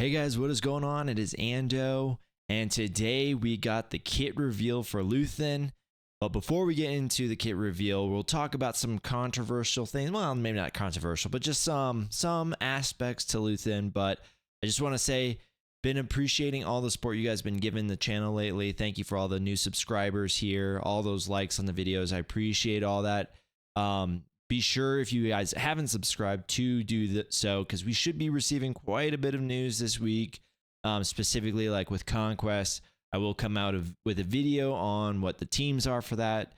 Hey guys, what is going on? It is Ando, and today we got the kit reveal for Luthen. But before we get into the kit reveal, we'll talk about some controversial things. Well, maybe not controversial, but just some aspects to Luthen. But I just want to say, been appreciating all the support you guys been giving the channel lately. Thank you for all the new subscribers here, all those likes on the videos. I appreciate all that. Be sure if you guys haven't subscribed to do so, because we should be receiving quite a bit of news this week, specifically like with Conquest. I will come out with a video on what the teams are for that,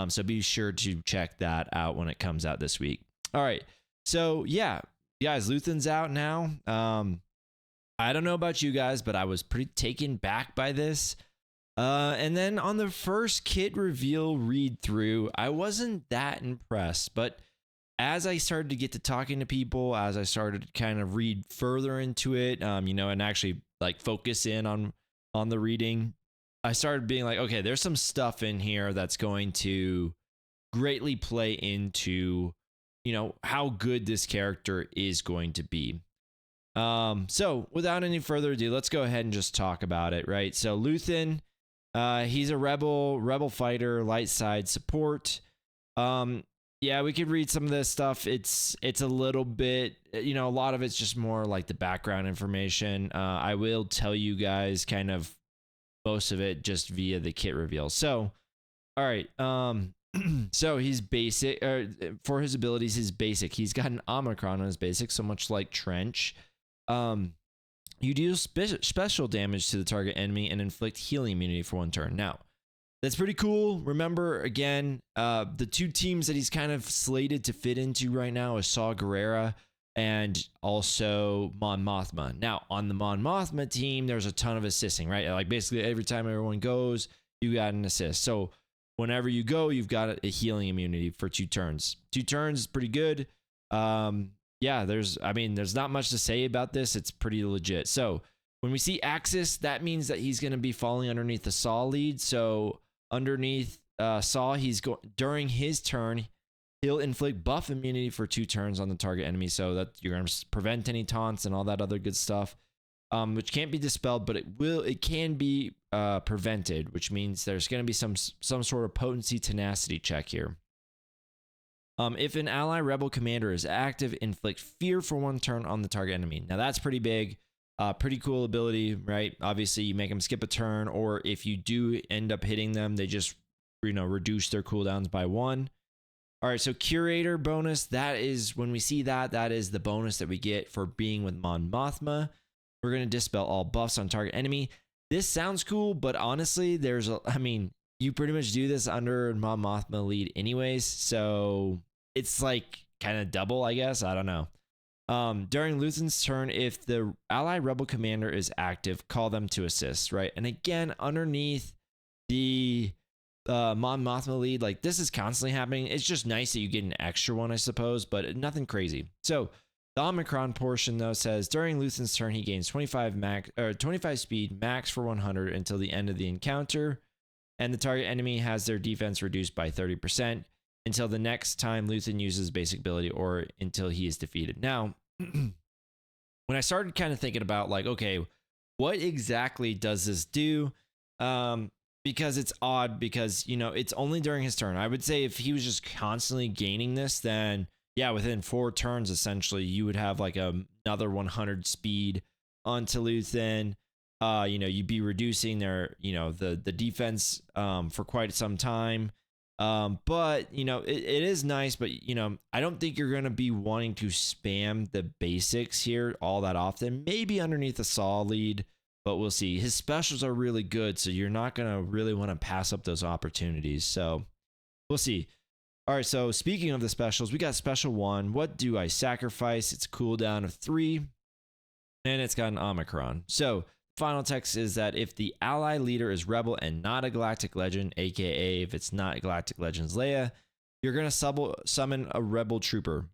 so be sure to check that out when it comes out this week. All right, so yeah, guys, Luthen's out now. I don't know about you guys, but I was pretty taken back by this. And then on the first kit reveal read through, I wasn't that impressed, but as I started to get to talking to people, as I started to kind of read further into it, and actually like focus in on the reading, I started being like, okay, there's some stuff in here that's going to greatly play into, how good this character is going to be. So without any further ado, let's go ahead and just talk about it, right? So Luthen, he's a rebel fighter, light side support. Yeah, we could read some of this stuff. It's a little bit, a lot of it's just more like the background information. I will tell you guys kind of most of it just via the kit reveal. So, all right. So he's basic, for his abilities, he's basic. He's got an Omicron on his basic, so much like Trench. You deal special damage to the target enemy and inflict healing immunity for 1 turn. Now, that's pretty cool. Remember, again, the 2 teams that he's kind of slated to fit into right now is Saw Gerrera and also Mon Mothma. Now, on the Mon Mothma team, there's a ton of assisting, right? Like basically every time everyone goes, you got an assist. So whenever you go, you've got a healing immunity for 2 turns. 2 turns is pretty good. Yeah, there's not much to say about this. It's pretty legit. So when we see Axis, that means that he's going to be falling underneath the Saw lead. So underneath Saw, during his turn, he'll inflict buff immunity for 2 turns on the target enemy, so that you're going to prevent any taunts and all that other good stuff, which can't be dispelled, but it can be prevented, which means there's going to be some sort of potency tenacity check here. If an ally rebel commander is active, inflict fear for 1 turn on the target enemy. Now that's pretty big. Pretty cool ability, right? Obviously, you make them skip a turn, or if you do end up hitting them, they just, reduce their cooldowns by 1. All right, so Curator bonus, that is, when we see that is the bonus that we get for being with Mon Mothma. We're going to dispel all buffs on target enemy. This sounds cool, but honestly, you pretty much do this under Mon Mothma lead anyways, so it's like kind of double, I guess. I don't know. During Luthen's turn, if the ally rebel commander is active, call them to assist, right? And again, underneath the Mon Mothma lead, like this is constantly happening. It's just nice that you get an extra one, I suppose, but nothing crazy. So the Omicron portion though says during Luthen's turn, he gains 25 speed max for 100 until the end of the encounter, and the target enemy has their defense reduced by 30% until the next time Luthen uses basic ability or until he is defeated. Now, when I started kind of thinking about like, okay, what exactly does this do? Because it's odd because, it's only during his turn. I would say if he was just constantly gaining this, then yeah, within 4 turns, essentially, you would have like another 100 speed onto Luthen. You'd be reducing their, the defense for quite some time. But it is nice, but I don't think you're going to be wanting to spam the basics here all that often. Maybe underneath the Saw lead, but we'll see. His specials are really good, so you're not going to really want to pass up those opportunities. So we'll see. All right, so speaking of the specials, we got special 1. What do I sacrifice? It's a cooldown of 3, and it's got an Omicron. So final text is that if the ally leader is rebel and not a galactic legend, aka if it's not galactic legends Leia, you're going to summon a rebel trooper.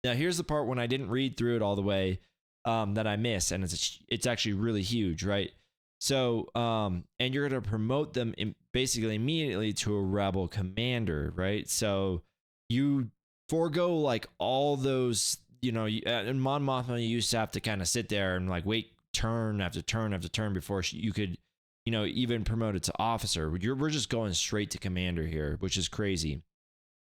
Now here's the part when I didn't read through it all the way that I missed, and it's actually really huge, right? So and you're going to promote them basically immediately to a rebel commander, right? So you forego like all those, in Mon Mothma you used to have to kind of sit there and like wait turn after turn after turn before you could, even promote it to officer. We're just going straight to commander here, which is crazy.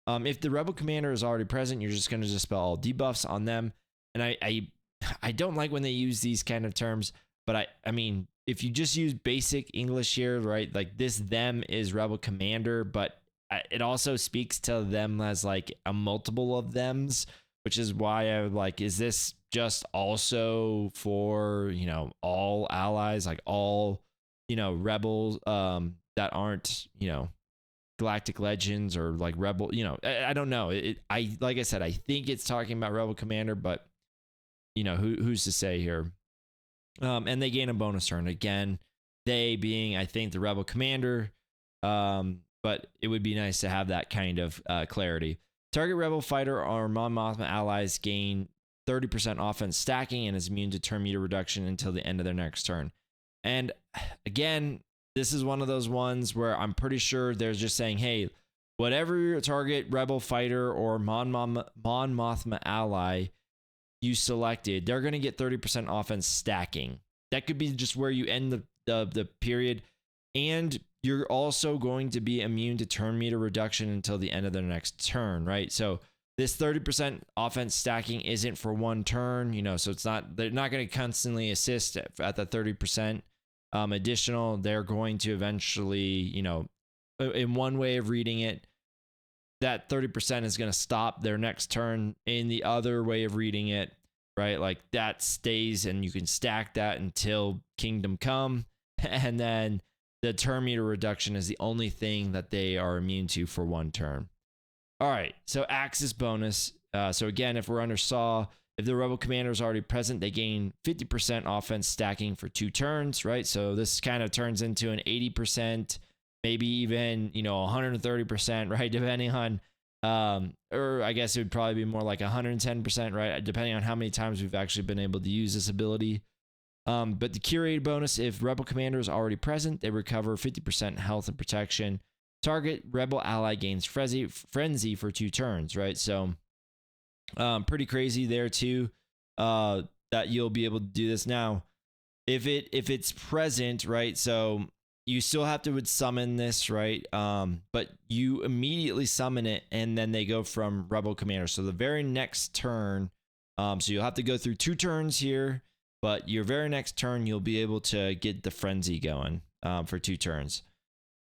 If the rebel commander is already present, you're just going to dispel all debuffs on them. And I don't like when they use these kind of terms, but I mean, if you just use basic English here, right? Like this them is rebel commander, but it also speaks to them as like a multiple of thems, which is why I would like, is this just also for, all allies, like all, rebels that aren't, Galactic Legends or like Rebel, I don't know. Like I said, I think it's talking about Rebel Commander, but who's to say here? And they gain a bonus turn again. They being, I think, the Rebel Commander. But it would be nice to have that kind of clarity. Target Rebel Fighter or Mon Mothma allies gain 30% offense stacking and is immune to turn meter reduction until the end of their next turn. And again, this is one of those ones where I'm pretty sure they're just saying, hey, whatever your target Rebel Fighter or Mon Mothma ally you selected, they're going to get 30% offense stacking. That could be just where you end the period. And you're also going to be immune to turn meter reduction until the end of their next turn, right? So this 30% offense stacking isn't for one turn, so it's not, they're not going to constantly assist at the 30% additional. They're going to eventually, in one way of reading it, that 30% is going to stop their next turn. In the other way of reading it, right, like that stays and you can stack that until Kingdom Come. And then the turn meter reduction is the only thing that they are immune to for one turn. All right, so Axis bonus. So again, if we're under Saw, if the Rebel Commander is already present, they gain 50% offense stacking for 2 turns, right? So this kind of turns into an 80%, maybe even, 130%, right? Depending on, or I guess it would probably be more like 110%, right? Depending on how many times we've actually been able to use this ability. But the curated bonus, if Rebel Commander is already present, they recover 50% health and protection. Target Rebel ally gains frenzy for 2 turns, right? So pretty crazy there too, that you'll be able to do this. Now, if it's present, right? So you still have to would summon this, right? But you immediately summon it, and then they go from Rebel Commander. So the very next turn, so you'll have to go through 2 turns here. But your very next turn, you'll be able to get the frenzy going for 2 turns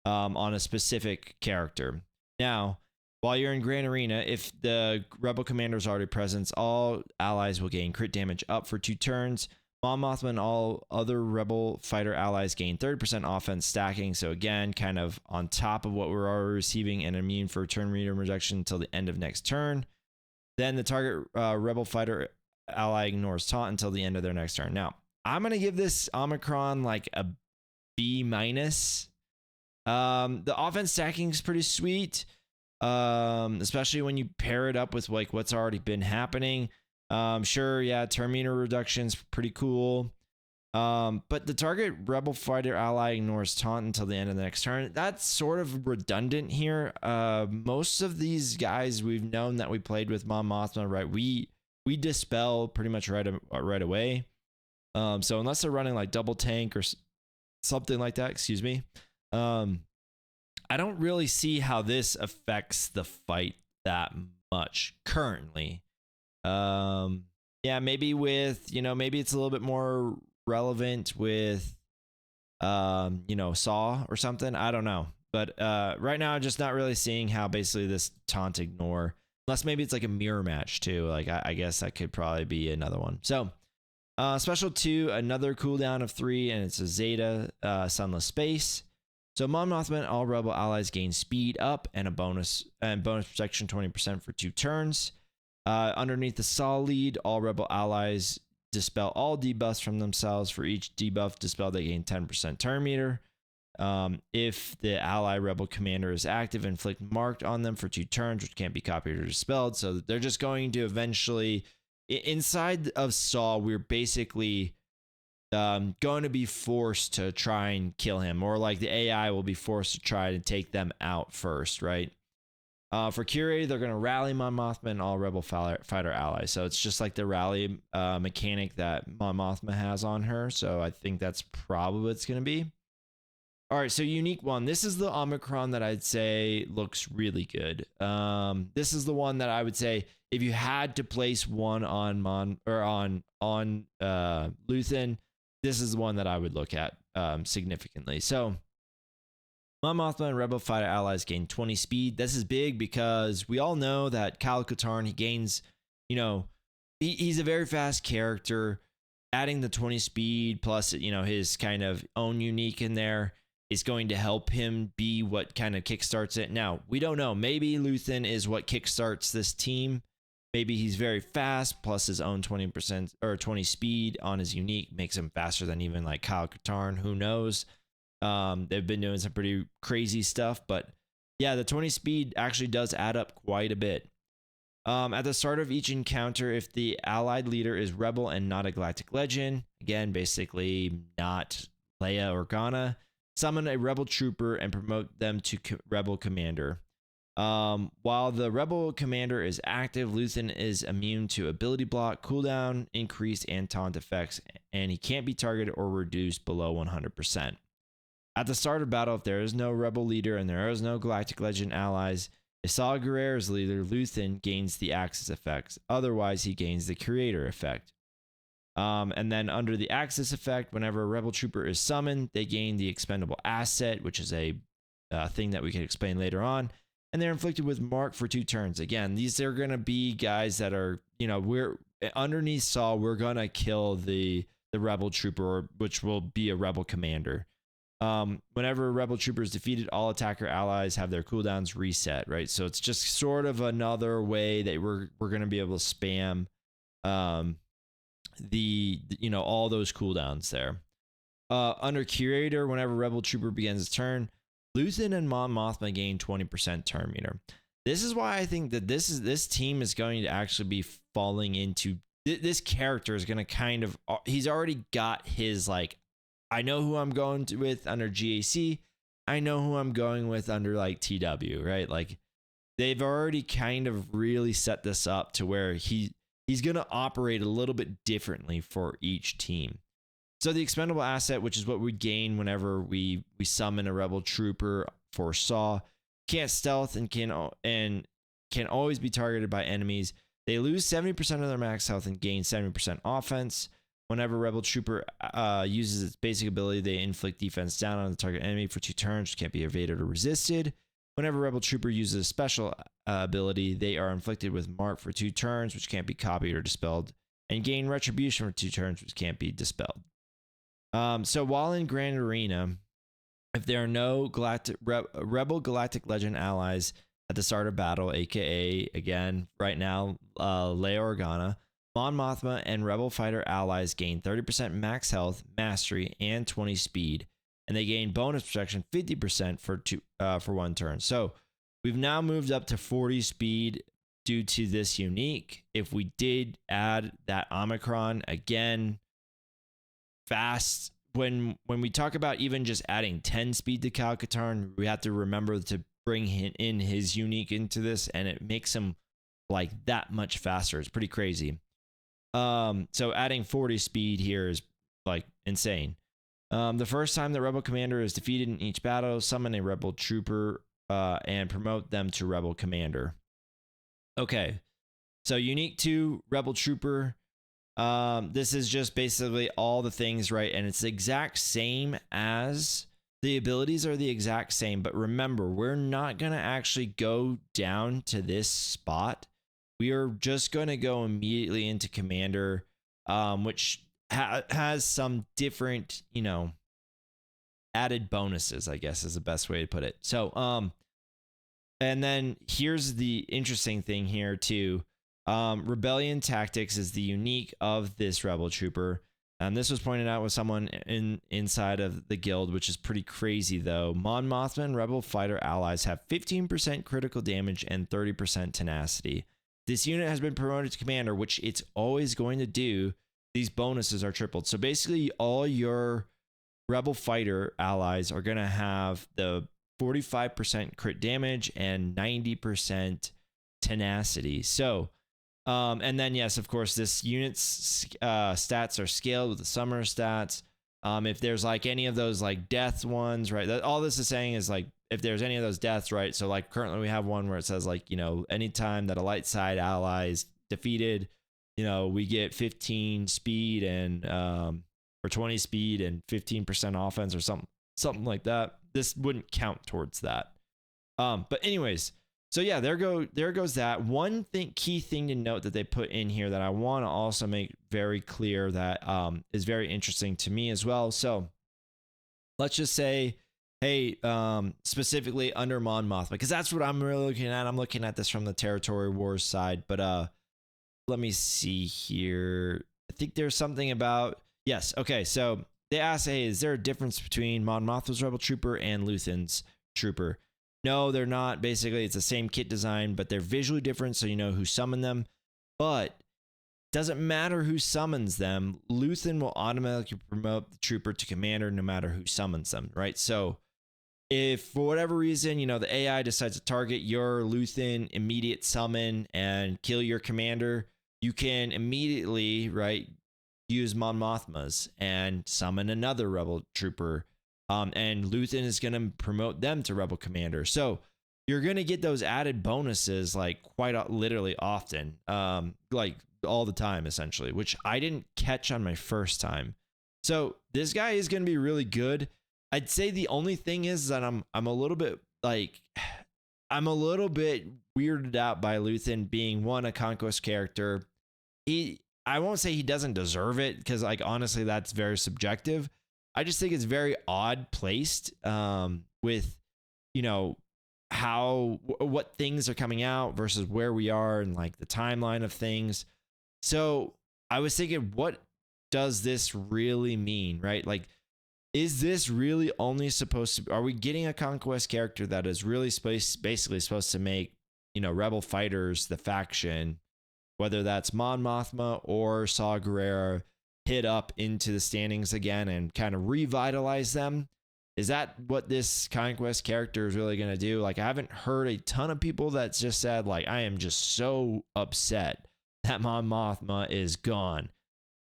on a specific character. Now, while you're in Grand Arena, if the Rebel Commander is already present, all allies will gain crit damage up for 2 turns. Mon Mothma and all other Rebel Fighter allies gain 30% offense stacking. So again, kind of on top of what we're already receiving, and immune for turn meter reduction until the end of next turn. Then the target Rebel Fighter ally ignores taunt until the end of their next turn. Now, I'm going to give this Omicron like a B-. The offense stacking is pretty sweet, especially when you pair it up with like what's already been happening. Sure, yeah, turn meter reduction's pretty cool. But the target Rebel Fighter ally ignores taunt until the end of the next turn. That's sort of redundant here. Most of these guys we've known that we played with Mon Mothma, right? We dispel pretty much right away. So unless they're running like double tank or something like that, excuse me, I don't really see how this affects the fight that much currently. Yeah, maybe with, maybe it's a little bit more relevant with, Saw or something. I don't know. But right now, I'm just not really seeing how basically this taunt ignore. Unless maybe it's like a mirror match too. Like I guess that could probably be another one. So special 2, another cooldown of 3, and it's a Zeta Sunless Space. So Mon Mothma and all Rebel allies gain speed up and a bonus protection 20% for 2 turns. Underneath the Saw lead, all Rebel allies dispel all debuffs from themselves. For each debuff dispelled, they gain 10% turn meter. If the ally Rebel Commander is active, inflict marked on them for 2 turns, which can't be copied or dispelled. So they're just going to eventually, inside of Saw, we're basically going to be forced to try and kill him, or like the AI will be forced to try to take them out first, right? For Curator, they're going to rally Mon Mothma and all Rebel fighter allies. So it's just like the rally mechanic that Mon Mothma has on her. So I think that's probably what it's going to be. All right, so unique one. This is the Omicron that I'd say looks really good. This is the one that I would say if you had to place one on Luthen, this is the one that I would look at significantly. So Mon Mothma and Rebel fighter allies gain 20 speed. This is big because we all know that Kyle Katarn, he gains, he's a very fast character. Adding the 20 speed plus, his kind of own unique in there is going to help him be what kind of kickstarts it. Now, we don't know. Maybe Luthen is what kickstarts this team. Maybe he's very fast, plus his own 20% or 20 speed on his unique makes him faster than even like Kyle Katarn. Who knows? They've been doing some pretty crazy stuff, but yeah, the 20 speed actually does add up quite a bit. At the start of each encounter, if the allied leader is Rebel and not a Galactic Legend, again, basically not Leia or Ghana, summon a Rebel Trooper and promote them to Rebel Commander. While the Rebel Commander is active, Luthen is immune to ability block, cooldown, increased, and taunt effects, and he can't be targeted or reduced below 100%. At the start of battle, if there is no Rebel leader and there is no Galactic Legend allies, if Saw Gerrera's leader, Luthen, gains the Axis effects. Otherwise, he gains the Creator effect. And then under the Axis effect, whenever a Rebel Trooper is summoned, they gain the Expendable asset, which is a thing that we can explain later on. And they're inflicted with mark for 2 turns. Again, these are going to be guys that are, we're underneath Saw, we're going to kill the Rebel Trooper, which will be a Rebel Commander. Whenever a Rebel Trooper is defeated, all attacker allies have their cooldowns reset, right? So it's just sort of another way that we're going to be able to spam all those cooldowns there. Under Curator, whenever Rebel Trooper begins its turn, Luthen and Mon Mothma gain 20% turn meter. This is why I think that this team is going to actually be falling into this character is going to kind of, he's already got his like, I know who I'm going with under GAC. I know who I'm going with under like TW, right? Like they've already kind of really set this up to where he's going to operate a little bit differently for each team. So the Expendable asset, which is what we gain whenever we summon a Rebel Trooper for Saw, can't stealth and can always be targeted by enemies. They lose 70% of their max health and gain 70% offense. Whenever Rebel Trooper uses its basic ability, they inflict defense down on the target enemy for 2 turns, which can't be evaded or resisted. Whenever Rebel Trooper uses a special ability, they are inflicted with mark for 2 turns, which can't be copied or dispelled, and gain retribution for 2 turns, which can't be dispelled. So while in Grand Arena, if there are no Rebel Galactic Legend allies at the start of battle, aka again right now Leia Organa, Mon Mothma and Rebel fighter allies gain 30% max health, mastery, and 20 speed, and they gain bonus protection 50% for 1 turn. So we've now moved up to 40 speed due to this unique. If we did add that Omicron again, fast. When we talk about even just adding 10 speed to Kyle Katarn, we have to remember to bring in his unique into this, and it makes him like that much faster. It's pretty crazy. So adding 40 speed here is like insane. The first time the Rebel Commander is defeated in each battle, summon a Rebel Trooper and promote them to Rebel Commander. Okay, so unique to Rebel Trooper. This is just basically all the things, right? And it's the exact same as the abilities are the exact same, but remember, we're not going to actually go down to this spot. We are just going to go immediately into Commander, which has some different, added bonuses, I guess is the best way to put it. So, and then here's the interesting thing here too. Rebellion Tactics is the unique of this Rebel Trooper. This was pointed out with someone inside of the guild, which is pretty crazy though. Mon Mothma and Rebel fighter allies have 15% critical damage and 30% tenacity. This unit has been promoted to Commander, which it's always going to do. These bonuses are tripled. So basically all your Rebel fighter allies are going to have the 45% crit damage and 90% tenacity. So, and then yes, of course, this unit's stats are scaled with the summoner stats. If there's like any of those like death ones, right? All this is saying is like if there's any of those deaths, right? So like currently we have one where it says like, you know, anytime that a light side ally is defeated, you know, we get 15 speed and or 20 speed and 15% offense or something like that. This wouldn't count towards that. But anyways, so yeah, there goes that. One key thing to note that they put in here that I want to also make very clear that is very interesting to me as well. So let's just say, hey, specifically under Mon Mothma, because that's what I'm really looking at. I'm looking at this from the Territory Wars side, but let me see here. I think there's something about, yes, okay, so they asked, hey, is there a difference between Mon Mothma's Rebel Trooper and Luthen's Trooper? No, they're not. Basically, it's the same kit design, but they're visually different, so you know who summoned them. But doesn't matter who summons them, Luthen will automatically promote the trooper to commander no matter who summons them, right? So if for whatever reason, you know, the AI decides to target your Luthen, immediate summon and kill your commander, you can immediately, right, use Mon Mothma's and summon another rebel trooper. And Luthen is going to promote them to rebel commander. So you're going to get those added bonuses like quite literally often, like all the time, essentially, which I didn't catch on my first time. So this guy is going to be really good. I'd say the only thing is that I'm a little bit like, I'm a little bit weirded out by Luthen being a conquest character. I won't say he doesn't deserve it, because like honestly that's very subjective. I just think it's very odd placed with, you know, what things are coming out versus where we are and like the timeline of things. So I was thinking, what does this really mean, right? Like, is this really only supposed to, are we getting a conquest character that is really basically supposed to make, you know, rebel fighters, the faction, whether that's Mon Mothma or Saw Gerrera, hit up into the standings again and kind of revitalize them? Is that what this conquest character is really going to do? Like, I haven't heard a ton of people that's just said like, I am just so upset that Mon Mothma is gone.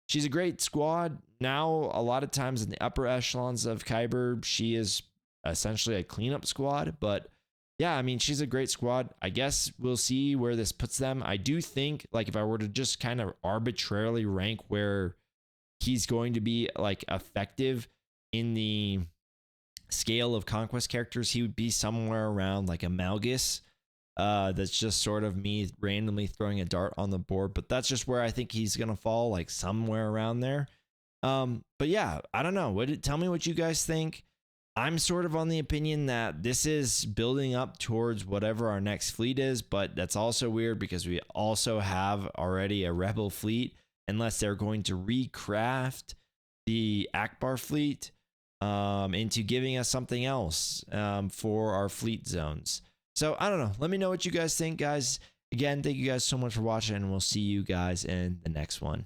She's a great squad. Now, a lot of times in the upper echelons of Kyber, she is essentially a cleanup squad. But yeah, I mean, she's a great squad. I guess we'll see where this puts them. I do think, like, if I were to just kind of arbitrarily rank where he's going to be like effective in the scale of conquest characters, he would be somewhere around like a Malgus. That's just sort of me randomly throwing a dart on the board, but that's just where I think he's gonna fall, like somewhere around there. But yeah, I don't know. Tell me what you guys think. I'm sort of on the opinion that this is building up towards whatever our next fleet is, but that's also weird because we also have already a rebel fleet, unless they're going to recraft the Akbar fleet into giving us something else for our fleet zones. So I don't know. Let me know what you guys think, guys. Again, thank you guys so much for watching, and we'll see you guys in the next one.